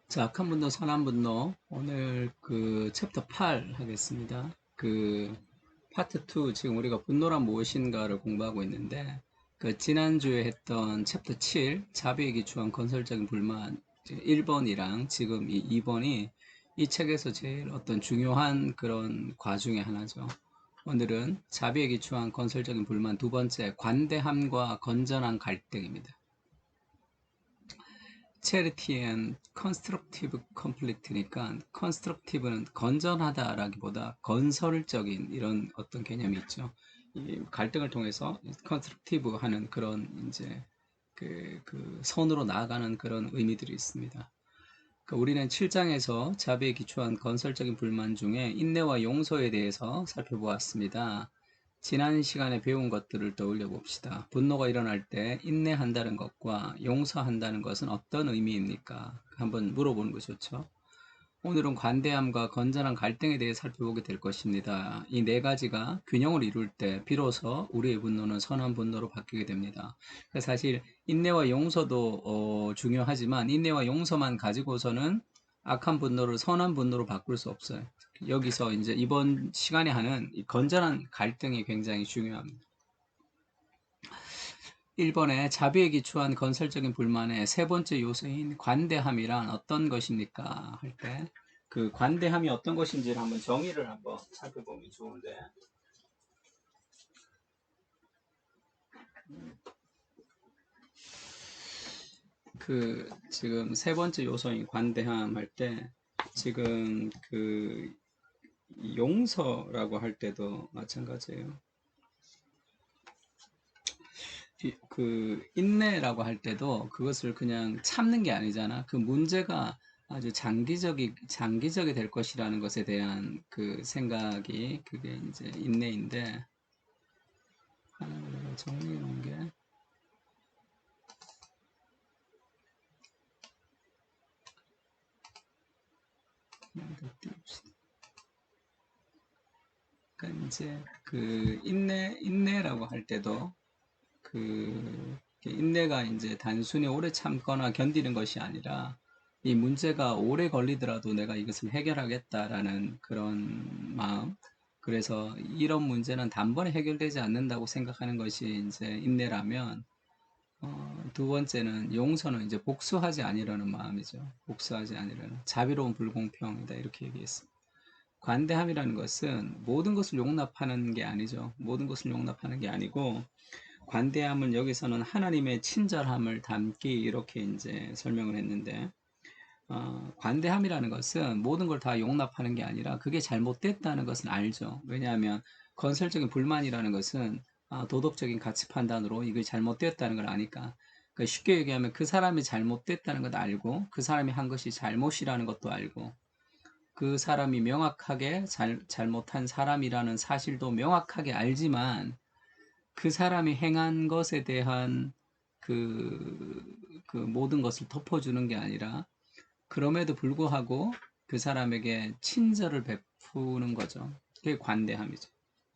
자, 악한 분노, 선한 분노. 오늘 그 챕터 8 하겠습니다. 그 파트 2, 지금 우리가 분노란 무엇인가를 공부하고 있는데, 그 지난주에 했던 챕터 7, 자비에 기초한 건설적인 불만 1번이랑 지금 이 2번이 이 책에서 제일 어떤 중요한 그런 과 중에 하나죠. 오늘은 자비에 기초한 건설적인 불만 두 번째, 관대함과 건전한 갈등입니다. charity and constructive conflict니까 constructive는 건전하다라기보다 건설적인 이런 어떤 개념이 있죠. 이 갈등을 통해서 constructive 하는 그런 이제 그 선으로 나아가는 그런 의미들이 있습니다. 그러니까 우리는 7장에서 자비에 기초한 건설적인 불만 중에 인내와 용서에 대해서 살펴보았습니다. 지난 시간에 배운 것들을 떠올려 봅시다. 분노가 일어날 때 인내한다는 것과 용서한다는 것은 어떤 의미입니까? 한번 물어보는 거 좋죠. 오늘은 관대함과 건전한 갈등에 대해 살펴보게 될 것입니다. 이 네 가지가 균형을 이룰 때 비로소 우리의 분노는 선한 분노로 바뀌게 됩니다. 사실 인내와 용서도 중요하지만 인내와 용서만 가지고서는 악한 분노를 선한 분노로 바꿀 수 없어요. 여기서 이제 이번 시간에 하는 이 건전한 갈등이 굉장히 중요합니다. 1번에 자비에 기초한 건설적인 불만의 세 번째 요소인 관대함이란 어떤 것입니까? 할 때 그 관대함이 어떤 것인지를 한번 정의를 한번 살펴보면 좋은데, 그 지금 세 번째 요소인 관대함 할 때 지금 그 용서라고 할 때도 마찬가지예요. 그 인내라고 할 때도 그것을 그냥 참는 게 아니잖아. 그 문제가 아주 장기적이 될 것이라는 것에 대한 그 생각이 그게 이제 인내인데, 하나를 내가 정리해 놓은 게 하나 더 띄웁시다. 그러니까 이제 그 인내라고 할 때도 그 인내가 이제 단순히 오래 참거나 견디는 것이 아니라 이 문제가 오래 걸리더라도 내가 이것을 해결하겠다라는 그런 마음. 그래서 이런 문제는 단번에 해결되지 않는다고 생각하는 것이 이제 인내라면, 두 번째는 용서는 이제 복수하지 아니려는 마음이죠. 복수하지 아니려는 자비로운 불공평이다 이렇게 얘기했습니다. 관대함이라는 것은 모든 것을 용납하는 게 아니죠. 모든 것을 용납하는 게 아니고, 관대함은 여기서는 하나님의 친절함을 담기 이렇게 이제 설명을 했는데, 관대함이라는 것은 모든 걸 다 용납하는 게 아니라 그게 잘못됐다는 것은 알죠. 왜냐하면 건설적인 불만이라는 것은 도덕적인 가치 판단으로 이게 잘못됐다는 걸 아니까. 그러니까 쉽게 얘기하면 그 사람이 잘못됐다는 것도 알고 그 사람이 한 것이 잘못이라는 것도 알고 그 사람이 명확하게 잘못한 사람이라는 사실도 명확하게 알지만 그 사람이 행한 것에 대한 그, 그 모든 것을 덮어주는 게 아니라 그럼에도 불구하고 그 사람에게 친절을 베푸는 거죠. 그게 관대함이죠.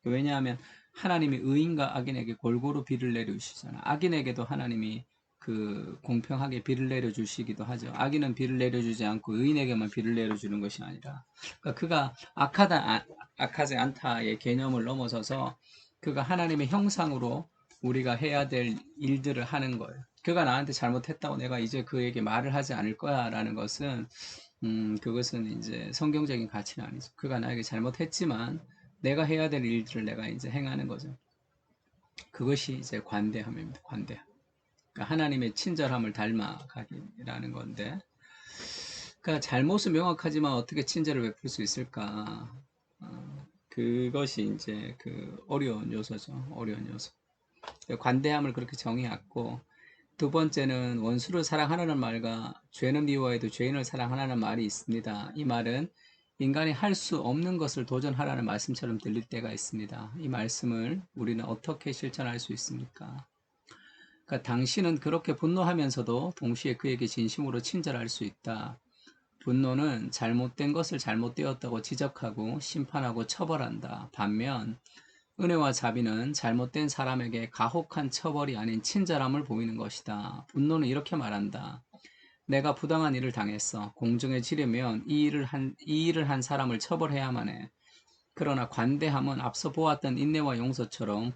왜냐하면 하나님이 의인과 악인에게 골고루 비를 내려주시잖아. 악인에게도 하나님이 그 공평하게 비를 내려주시기도 하죠. 악인은 비를 내려주지 않고 의인에게만 비를 내려주는 것이 아니라, 그러니까 그가 악하지 않다의 개념을 넘어서서 그가 하나님의 형상으로 우리가 해야 될 일들을 하는 거예요. 그가 나한테 잘못했다고 내가 이제 그에게 말을 하지 않을 거야라는 것은, 그것은 이제 성경적인 가치는 아니죠. 그가 나에게 잘못했지만 내가 해야 될 일들을 내가 이제 행하는 거죠. 그것이 이제 관대함입니다. 관대함. 그러니까 하나님의 친절함을 닮아가기라는 건데, 그러니까 잘못은 명확하지만 어떻게 친절을 베풀 수 있을까? 그것이 이제 그 어려운 요소죠. 어려운 요소. 관대함을 그렇게 정의했고, 두 번째는 원수를 사랑하라는 말과 죄는 미워해도 죄인을 사랑하라는 말이 있습니다. 이 말은 인간이 할 수 없는 것을 도전하라는 말씀처럼 들릴 때가 있습니다. 이 말씀을 우리는 어떻게 실천할 수 있습니까? 그러니까 당신은 그렇게 분노하면서도 동시에 그에게 진심으로 친절할 수 있다. 분노는 잘못된 것을 잘못되었다고 지적하고 심판하고 처벌한다. 반면 은혜와 자비는 잘못된 사람에게 가혹한 처벌이 아닌 친절함을 보이는 것이다. 분노는 이렇게 말한다. 내가 부당한 일을 당했어. 공정에 지려면 이 일을 한 사람을 처벌해야만 해. 그러나 관대함은 앞서 보았던 인내와 용서처럼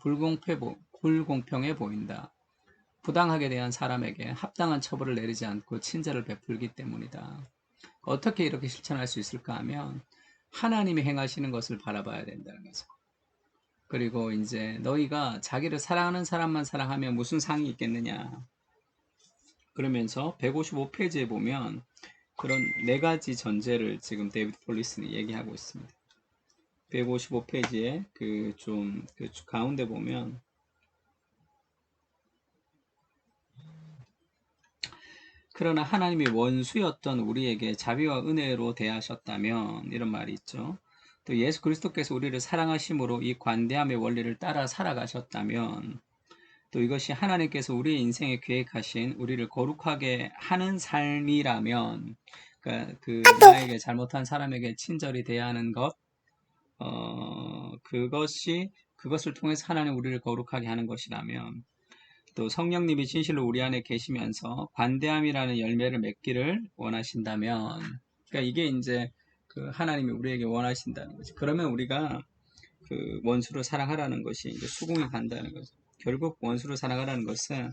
불공평해 보인다. 부당하게 대한 사람에게 합당한 처벌을 내리지 않고 친절을 베풀기 때문이다. 어떻게 이렇게 실천할 수 있을까 하면 하나님이 행하시는 것을 바라봐야 된다는 거죠. 그리고 이제 너희가 자기를 사랑하는 사람만 사랑하면 무슨 상이 있겠느냐. 그러면서 155페이지에 보면 그런 네 가지 전제를 지금 데이비드 폴리슨이 얘기하고 있습니다. 155페이지에 그 가운데 보면 그러나 하나님이 원수였던 우리에게 자비와 은혜로 대하셨다면 이런 말이 있죠. 또 예수 그리스도께서 우리를 사랑하심으로 이 관대함의 원리를 따라 살아가셨다면 또 이것이 하나님께서 우리의 인생에 계획하신 우리를 거룩하게 하는 삶이라면 그러니까 그 나에게 잘못한 사람에게 친절히 대하는 것 그것을 통해서 하나님 우리를 거룩하게 하는 것이라면 또 성령님이 진실로 우리 안에 계시면서 관대함이라는 열매를 맺기를 원하신다면 그러니까 이게 이제 그 하나님이 우리에게 원하신다는 거지. 그러면 우리가 그 원수를 사랑하라는 것이 이제 수긍이 간다는 거죠. 결국 원수를 사랑하라는 것은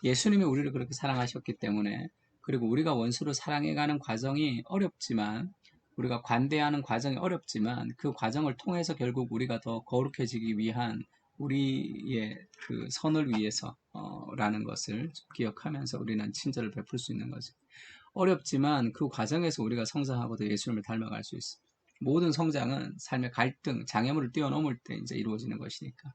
예수님이 우리를 그렇게 사랑하셨기 때문에 그리고 우리가 원수를 사랑해가는 과정이 어렵지만 우리가 관대하는 과정이 어렵지만 그 과정을 통해서 결국 우리가 더 거룩해지기 위한 우리의 그 선을 위해서 라는 것을 기억하면서 우리는 친절을 베풀 수 있는 거죠. 어렵지만 그 과정에서 우리가 성장하고도 예수님을 닮아갈 수 있습니다. 모든 성장은 삶의 갈등, 장애물을 뛰어넘을 때 이제 이루어지는 것이니까.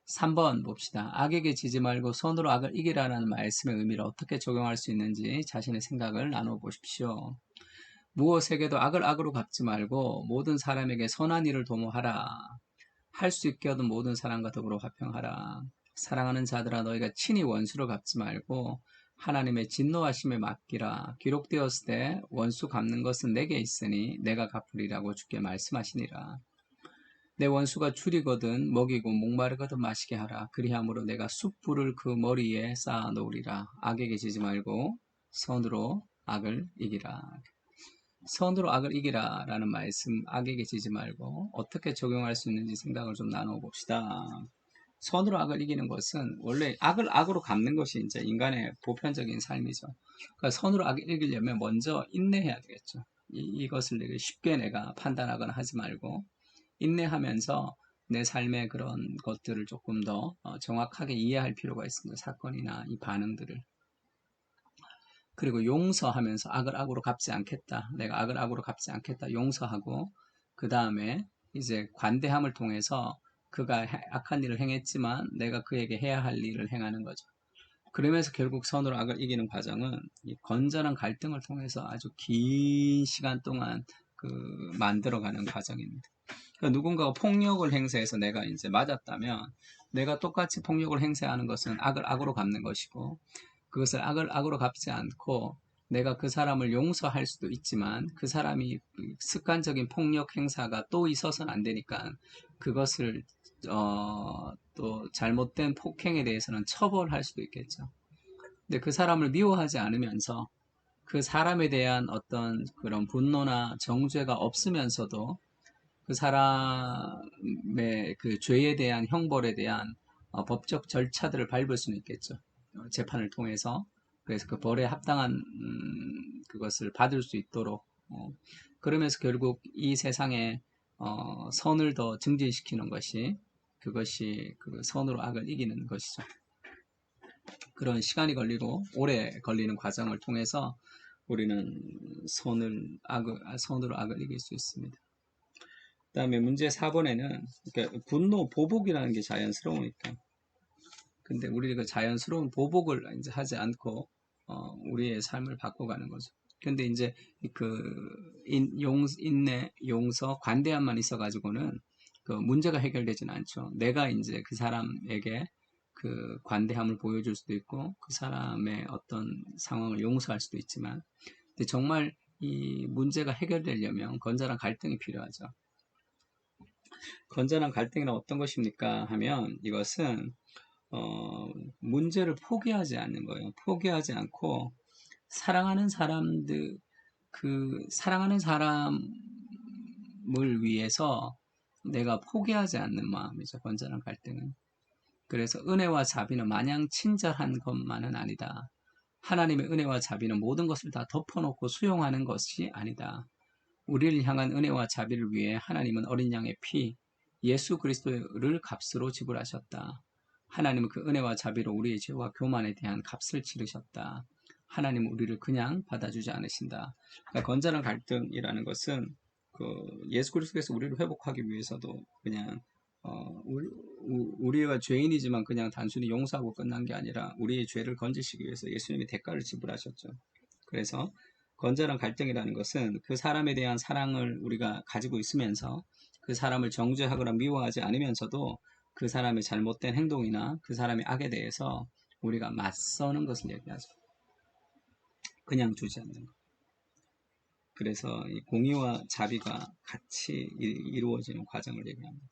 3번 봅시다. 악에게 지지 말고 선으로 악을 이기라는 말씀의 의미를 어떻게 적용할 수 있는지 자신의 생각을 나눠보십시오. 무엇에게도 악을 악으로 갚지 말고 모든 사람에게 선한 일을 도모하라. 할 수 있게 얻은 모든 사람과 더불어 화평하라. 사랑하는 자들아 너희가 친히 원수를 갚지 말고 하나님의 진노하심에 맡기라. 기록되었을 때 원수 갚는 것은 내게 있으니 내가 갚으리라고 주께 말씀하시니라. 내 원수가 줄이거든 먹이고 목마르거든 마시게 하라. 그리함으로 내가 숯불을 그 머리에 쌓아 놓으리라. 악에게 지지 말고 선으로 악을 이기라. 선으로 악을 이기라 라는 말씀, 악에게 지지 말고 어떻게 적용할 수 있는지 생각을 좀 나눠봅시다. 선으로 악을 이기는 것은 원래 악을 악으로 갚는 것이 이제 인간의 보편적인 삶이죠. 그러니까 선으로 악을 이기려면 먼저 인내해야 되겠죠. 이것을 쉽게 내가 판단하거나 하지 말고 인내하면서 내 삶의 그런 것들을 조금 더 정확하게 이해할 필요가 있습니다. 사건이나 이 반응들을. 그리고 용서하면서 악을 악으로 갚지 않겠다. 내가 악을 악으로 갚지 않겠다. 용서하고 그 다음에 이제 관대함을 통해서 그가 악한 일을 행했지만 내가 그에게 해야 할 일을 행하는 거죠. 그러면서 결국 선으로 악을 이기는 과정은 이 건전한 갈등을 통해서 아주 긴 시간 동안 그 만들어가는 과정입니다. 그러니까 누군가가 폭력을 행사해서 내가 이제 맞았다면 내가 똑같이 폭력을 행사하는 것은 악을 악으로 갚는 것이고 그것을 악을 악으로 갚지 않고 내가 그 사람을 용서할 수도 있지만 그 사람이 습관적인 폭력 행사가 또 있어서는 안 되니까 그것을 또 잘못된 폭행에 대해서는 처벌할 수도 있겠죠. 근데 그 사람을 미워하지 않으면서 그 사람에 대한 어떤 그런 분노나 정죄가 없으면서도 그 사람의 그 죄에 대한 형벌에 대한 법적 절차들을 밟을 수는 있겠죠. 재판을 통해서. 그래서 그 벌에 합당한 그것을 받을 수 있도록 그러면서 결국 이 세상에 선을 더 증진시키는 것이 그것이 그 선으로 악을 이기는 것이죠. 그런 시간이 걸리고 오래 걸리는 과정을 통해서 우리는 선으로 악을 이길 수 있습니다. 그 다음에 문제 4번에는 그러니까 분노, 보복이라는 게 자연스러우니까. 근데 우리가 그 자연스러운 보복을 이제 하지 않고 우리의 삶을 바꿔가는 거죠. 근데 이제 그 인내, 용서, 관대함만 있어가지고는 그 문제가 해결되지는 않죠. 내가 이제 그 사람에게 그 관대함을 보여줄 수도 있고 그 사람의 어떤 상황을 용서할 수도 있지만 근데 정말 이 문제가 해결되려면 건전한 갈등이 필요하죠. 건전한 갈등이란 어떤 것입니까? 하면 이것은 문제를 포기하지 않는 거예요. 포기하지 않고 사랑하는 사람들, 사랑하는 사람을 위해서 내가 포기하지 않는 마음이죠. 건전한 갈등은. 그래서 은혜와 자비는 마냥 친절한 것만은 아니다. 하나님의 은혜와 자비는 모든 것을 다 덮어놓고 수용하는 것이 아니다. 우리를 향한 은혜와 자비를 위해 하나님은 어린 양의 피, 예수 그리스도를 값으로 지불하셨다. 하나님은 그 은혜와 자비로 우리의 죄와 교만에 대한 값을 치르셨다. 하나님은 우리를 그냥 받아주지 않으신다. 그러니까 건전한 갈등이라는 것은 예수 그리스도께서 우리를 회복하기 위해서도 그냥 우리가 죄인이지만 그냥 단순히 용서하고 끝난 게 아니라 우리의 죄를 건지시기 위해서 예수님이 대가를 지불하셨죠. 그래서 건전한 갈등이라는 것은 그 사람에 대한 사랑을 우리가 가지고 있으면서 그 사람을 정죄하거나 미워하지 않으면서도 그 사람의 잘못된 행동이나 그 사람의 악에 대해서 우리가 맞서는 것을 얘기하죠. 그냥 두지 않는 것. 그래서 이 공의와 자비가 같이 이루어지는 과정을 얘기합니다.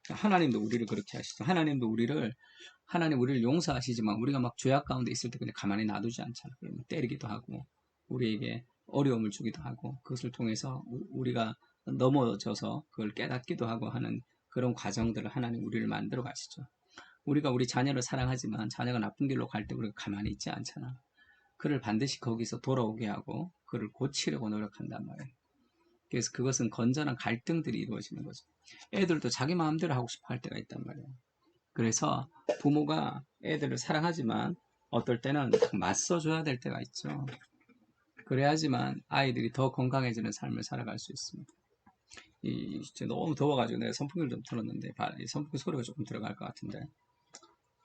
하나님도 우리를 그렇게 하시죠. 하나님 우리를 용서하시지만 우리가 막 죄악 가운데 있을 때 그냥 가만히 놔두지 않잖아요. 그러면 때리기도 하고 우리에게 어려움을 주기도 하고 그것을 통해서 우리가 넘어져서 그걸 깨닫기도 하고 하는 그런 과정들을 하나님 우리를 만들어 가시죠. 우리가 우리 자녀를 사랑하지만 자녀가 나쁜 길로 갈 때 우리가 가만히 있지 않잖아. 그를 반드시 거기서 돌아오게 하고 그를 고치려고 노력한단 말이에요. 그래서 그것은 건전한 갈등들이 이루어지는 거죠. 애들도 자기 마음대로 하고 싶어 할 때가 있단 말이에요. 그래서 부모가 애들을 사랑하지만 어떨 때는 맞서줘야 될 때가 있죠. 그래야지만 아이들이 더 건강해지는 삶을 살아갈 수 있습니다. 너무 더워가지고 내가 선풍기를 좀 틀었는데 이 선풍기 소리가 조금 들어갈 것 같은데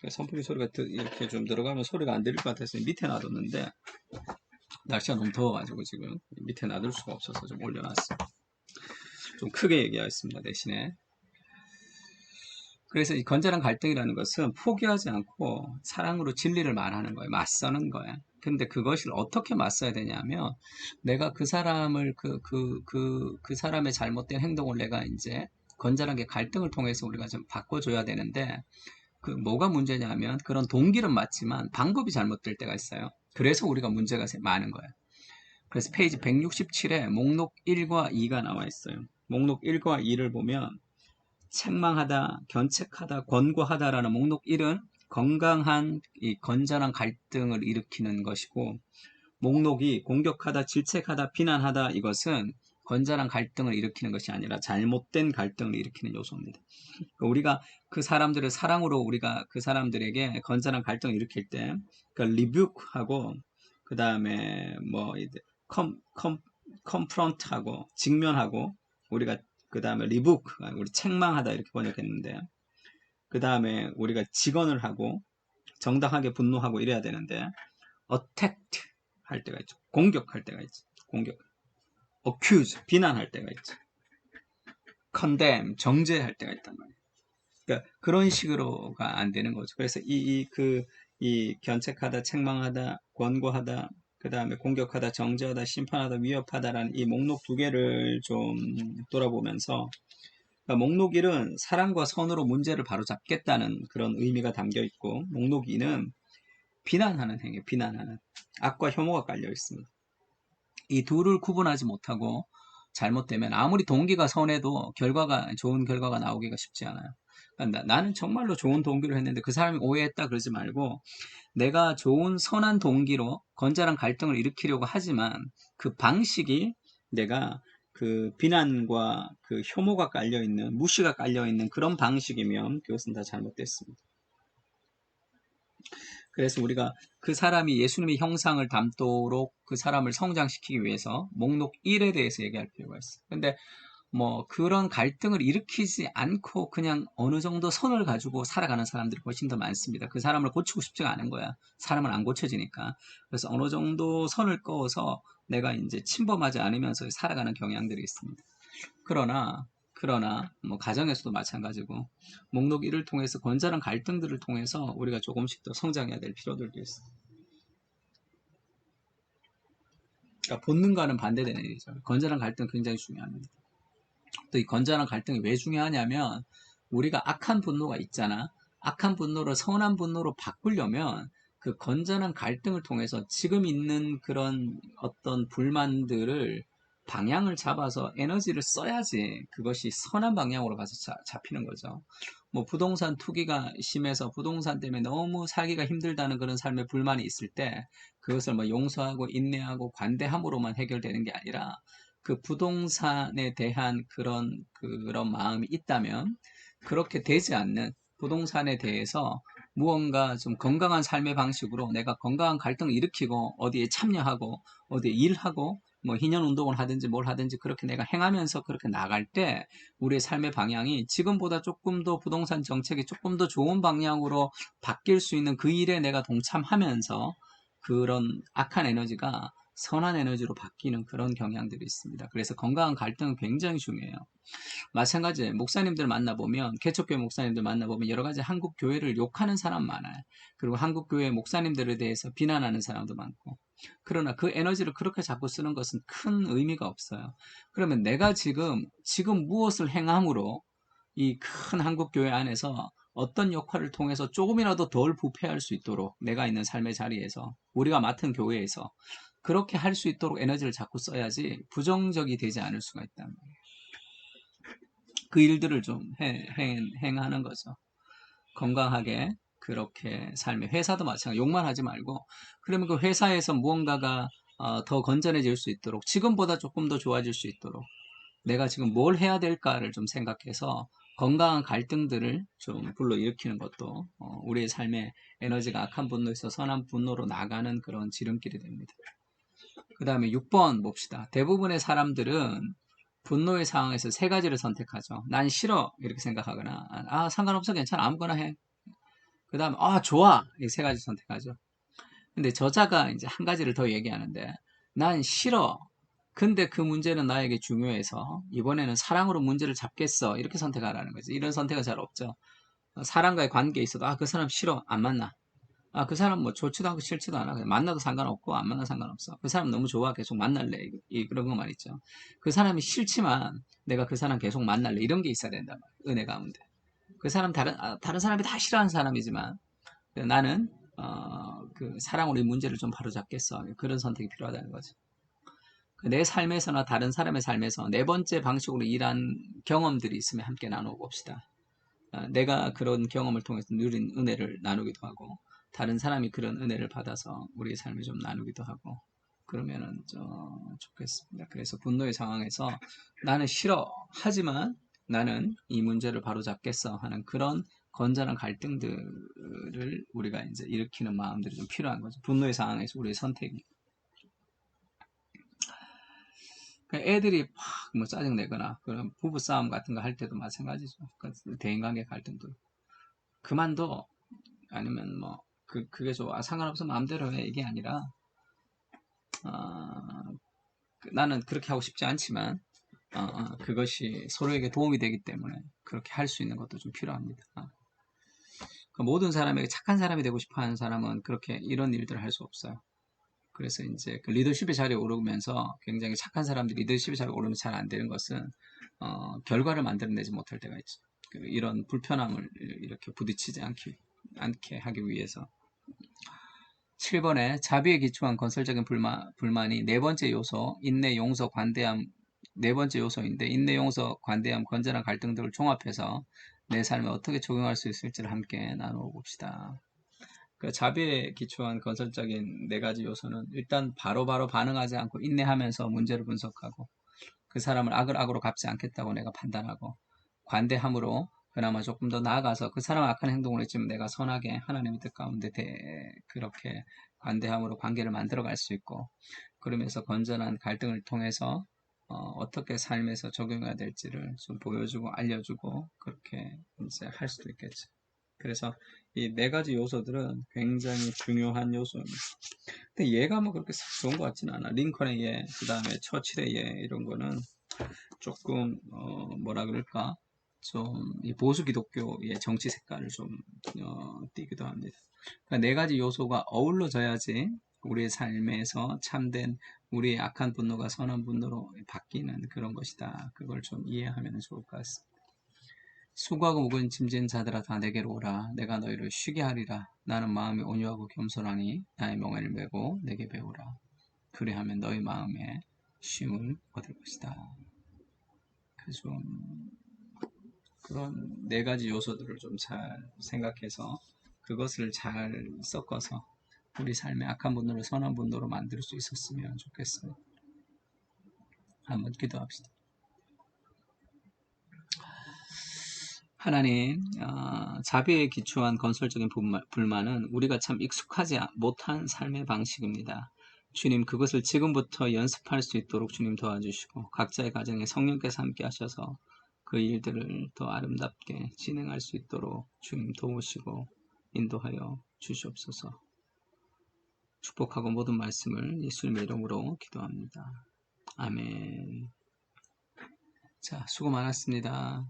선풍기 소리가 이렇게 좀 들어가면 소리가 안 들릴 것 같아서 밑에 놔뒀는데 날씨가 너무 더워가지고 지금 밑에 놔둘 수가 없어서 좀 올려놨어요. 좀 크게 얘기하겠습니다. 대신에 그래서 이 건전한 갈등이라는 것은 포기하지 않고 사랑으로 진리를 말하는 거예요. 맞서는 거예요. 근데 그것을 어떻게 맞서야 되냐면 내가 그 사람을 그 사람의 잘못된 행동을 내가 이제 건전하게 갈등을 통해서 우리가 좀 바꿔줘야 되는데 뭐가 문제냐면 그런 동기는 맞지만 방법이 잘못될 때가 있어요. 그래서 우리가 문제가 많은 거예요. 그래서 페이지 167에 목록 1과 2가 나와 있어요. 목록 1과 2를 보면 책망하다, 견책하다, 권고하다라는 목록 1은 건강한 이 건전한 갈등을 일으키는 것이고 목록 2 공격하다, 질책하다, 비난하다 이것은 건전한 갈등을 일으키는 것이 아니라 잘못된 갈등을 일으키는 요소입니다. 우리가 그 사람들을 사랑으로 우리가 그 사람들에게 건전한 갈등을 일으킬 때 리뷰하고 그 다음에 컴프런트하고 직면하고 우리가 그 다음에 리북 우리 책망하다 이렇게 번역했는데 그 다음에 우리가 직언을 하고 정당하게 분노하고 이래야 되는데 attacked 할 때가 있죠. 공격할 때가 있죠. 공격. accuse 비난할 때가 있죠. condemn 정죄할 때가 있단 말이에요. 그러니까 그런 식으로가 안 되는 거죠. 그래서 이 견책하다, 책망하다, 권고하다, 그 다음에 공격하다, 정죄하다, 심판하다, 위협하다라는 이 목록 두 개를 좀 돌아보면서 그러니까 목록 1은 사랑과 선으로 문제를 바로잡겠다는 그런 의미가 담겨 있고 목록 2는 비난하는 행위, 비난하는 악과 혐오가 깔려 있습니다. 이 둘을 구분하지 못하고 잘못되면 아무리 동기가 선해도 좋은 결과가 나오기가 쉽지 않아요. 그러니까 나는 정말로 좋은 동기로 했는데 그 사람이 오해했다 그러지 말고 내가 좋은 선한 동기로 건전한 갈등을 일으키려고 하지만 그 방식이 내가 그 비난과 그 혐오가 깔려있는 무시가 깔려있는 그런 방식이면 그것은 다 잘못됐습니다. 그래서 우리가 그 사람이 예수님의 형상을 담도록 그 사람을 성장시키기 위해서 목록 1에 대해서 얘기할 필요가 있어요. 근데 그런 갈등을 일으키지 않고 그냥 어느 정도 선을 가지고 살아가는 사람들이 훨씬 더 많습니다. 그 사람을 고치고 싶지가 않은 거야. 사람은 안 고쳐지니까. 그래서 어느 정도 선을 그어서 내가 이제 침범하지 않으면서 살아가는 경향들이 있습니다. 그러나 가정에서도 마찬가지고 목록 1을 통해서 건전한 갈등들을 통해서 우리가 조금씩 더 성장해야 될 필요들도 있어요. 그러니까 본능과는 반대되는 일이죠. 건전한 갈등 굉장히 중요합니다. 또 이 건전한 갈등이 왜 중요하냐면 우리가 악한 분노가 있잖아. 악한 분노를 선한 분노로 바꾸려면 그 건전한 갈등을 통해서 지금 있는 그런 어떤 불만들을 방향을 잡아서 에너지를 써야지 그것이 선한 방향으로 가서 잡히는 거죠. 뭐 부동산 투기가 심해서 부동산 때문에 너무 살기가 힘들다는 그런 삶의 불만이 있을 때 그것을 뭐 용서하고 인내하고 관대함으로만 해결되는 게 아니라 그 부동산에 대한 그런 마음이 있다면 그렇게 되지 않는 부동산에 대해서 무언가 좀 건강한 삶의 방식으로 내가 건강한 갈등을 일으키고 어디에 참여하고 어디에 일하고 뭐 희년 운동을 하든지 뭘 하든지 그렇게 내가 행하면서 그렇게 나갈 때 우리의 삶의 방향이 지금보다 조금 더 부동산 정책이 조금 더 좋은 방향으로 바뀔 수 있는 그 일에 내가 동참하면서 그런 악한 에너지가 선한 에너지로 바뀌는 그런 경향들이 있습니다. 그래서 건강한 갈등은 굉장히 중요해요. 마찬가지에 목사님들 만나보면 개척교회 목사님들 만나보면 여러 가지 한국 교회를 욕하는 사람 많아요. 그리고 한국 교회 목사님들에 대해서 비난하는 사람도 많고. 그러나 그 에너지를 그렇게 자꾸 쓰는 것은 큰 의미가 없어요. 그러면 내가 지금 무엇을 행함으로 이 큰 한국 교회 안에서 어떤 역할을 통해서 조금이라도 덜 부패할 수 있도록 내가 있는 삶의 자리에서 우리가 맡은 교회에서 그렇게 할 수 있도록 에너지를 자꾸 써야지 부정적이 되지 않을 수가 있단 말이에요. 그 일들을 좀 행하는 거죠. 건강하게 그렇게 삶의 회사도 마찬가지 욕만 하지 말고 그러면 그 회사에서 무언가가 더 건전해질 수 있도록 지금보다 조금 더 좋아질 수 있도록 내가 지금 뭘 해야 될까를 좀 생각해서 건강한 갈등들을 좀 불러일으키는 것도 우리의 삶의 에너지가 악한 분노에서 선한 분노로 나가는 그런 지름길이 됩니다. 그 다음에 6번 봅시다. 대부분의 사람들은 분노의 상황에서 세 가지를 선택하죠. 난 싫어 이렇게 생각하거나 상관없어 괜찮아 아무거나 해. 그 다음에 좋아 이 세 가지 선택하죠. 근데 저자가 이제 한 가지를 더 얘기하는데 난 싫어. 근데 그 문제는 나에게 중요해서 이번에는 사랑으로 문제를 잡겠어 이렇게 선택하라는 거지. 이런 선택은 잘 없죠. 사람과의 관계에 있어도 그 사람 싫어 안 만나. 그 사람 뭐 좋지도 않고 싫지도 않아. 만나도 상관없고 안 만나도 상관없어. 그 사람 너무 좋아. 계속 만날래. 그런 거 말이죠. 그 사람이 싫지만 내가 그 사람 계속 만날래. 이런 게 있어야 된단 말이야. 은혜 가운데. 그 사람 다른 사람이 다 싫어하는 사람이지만 나는 그 사랑으로 이 문제를 좀 바로잡겠어. 그런 선택이 필요하다는 거죠. 내 삶에서나 다른 사람의 삶에서 네 번째 방식으로 일한 경험들이 있으면 함께 나눠봅시다. 내가 그런 경험을 통해서 누린 은혜를 나누기도 하고 다른 사람이 그런 은혜를 받아서 우리의 삶을 좀 나누기도 하고 그러면은 좋겠습니다. 그래서 분노의 상황에서 나는 싫어 하지만 나는 이 문제를 바로잡겠어 하는 그런 건전한 갈등들을 우리가 이제 일으키는 마음들이 좀 필요한 거죠. 분노의 상황에서 우리의 선택이. 애들이 막 뭐 짜증내거나 그런 부부싸움 같은 거 할 때도 마찬가지죠. 대인관계 갈등도. 그만둬. 아니면 뭐 그게 좋아 상관없어 마음대로 해 이게 아니라 나는 그렇게 하고 싶지 않지만 그것이 서로에게 도움이 되기 때문에 그렇게 할 수 있는 것도 좀 필요합니다. 그 모든 사람에게 착한 사람이 되고 싶어하는 사람은 그렇게 이런 일들을 할 수 없어요. 그래서 이제 그 리더십의 자리에 오르면서 굉장히 착한 사람들이 리더십의 자리에 오르면 잘 안 되는 것은 결과를 만들어내지 못할 때가 있죠. 이런 불편함을 이렇게 부딪히지 않게 하기 위해서 7번에 자비에 기초한 건설적인 불만이 네 번째 요소, 인내, 용서, 관대함 네 번째 요소인데 인내, 용서, 관대함, 건전한 갈등들을 종합해서 내 삶에 어떻게 적용할 수 있을지를 함께 나누어 봅시다. 그 자비에 기초한 건설적인 네 가지 요소는 일단 바로바로 반응하지 않고 인내하면서 문제를 분석하고 그 사람을 악을 악으로 갚지 않겠다고 내가 판단하고 관대함으로 그나마 조금 더 나아가서 그 사람 악한 행동을 했지만 내가 선하게 하나님의 뜻 가운데 그렇게 관대함으로 관계를 만들어 갈 수 있고 그러면서 건전한 갈등을 통해서 어떻게 삶에서 적용해야 될지를 좀 보여주고 알려주고 그렇게 이제 할 수도 있겠죠. 그래서 이 네 가지 요소들은 굉장히 중요한 요소입니다. 근데 얘가 뭐 그렇게 좋은 것 같지는 않아. 링컨의 예, 그 다음에 처칠의 예, 이런 거는 조금 뭐라 그럴까 좀 이 보수 기독교의 정치 색깔을 좀 띠기도 합니다. 그러니까 네 가지 요소가 어우러져야지 우리의 삶에서 참된 우리의 악한 분노가 선한 분노로 바뀌는 그런 것이다. 그걸 좀 이해하면 좋을 것 같습니다. 수고하고 무거운 짐진 자들아 다 내게로 오라. 내가 너희를 쉬게 하리라. 나는 마음이 온유하고 겸손하니 나의 멍에를 메고 내게 배우라. 그리하면 너희 마음에 쉼을 얻을 것이다. 그래서 좀 그런 네 가지 요소들을 좀 잘 생각해서 그것을 잘 섞어서 우리 삶의 악한 분노를 선한 분노로 만들 수 있었으면 좋겠습니다. 한번 기도합시다. 하나님, 자비에 기초한 건설적인 불만은 우리가 참 익숙하지 못한 삶의 방식입니다. 주님, 그것을 지금부터 연습할 수 있도록 주님 도와주시고 각자의 가정에 성령께서 함께 하셔서 그 일들을 더 아름답게 진행할 수 있도록 주님 도우시고 인도하여 주시옵소서. 축복하고 모든 말씀을 예수님의 이름으로 기도합니다. 아멘. 자, 수고 많았습니다.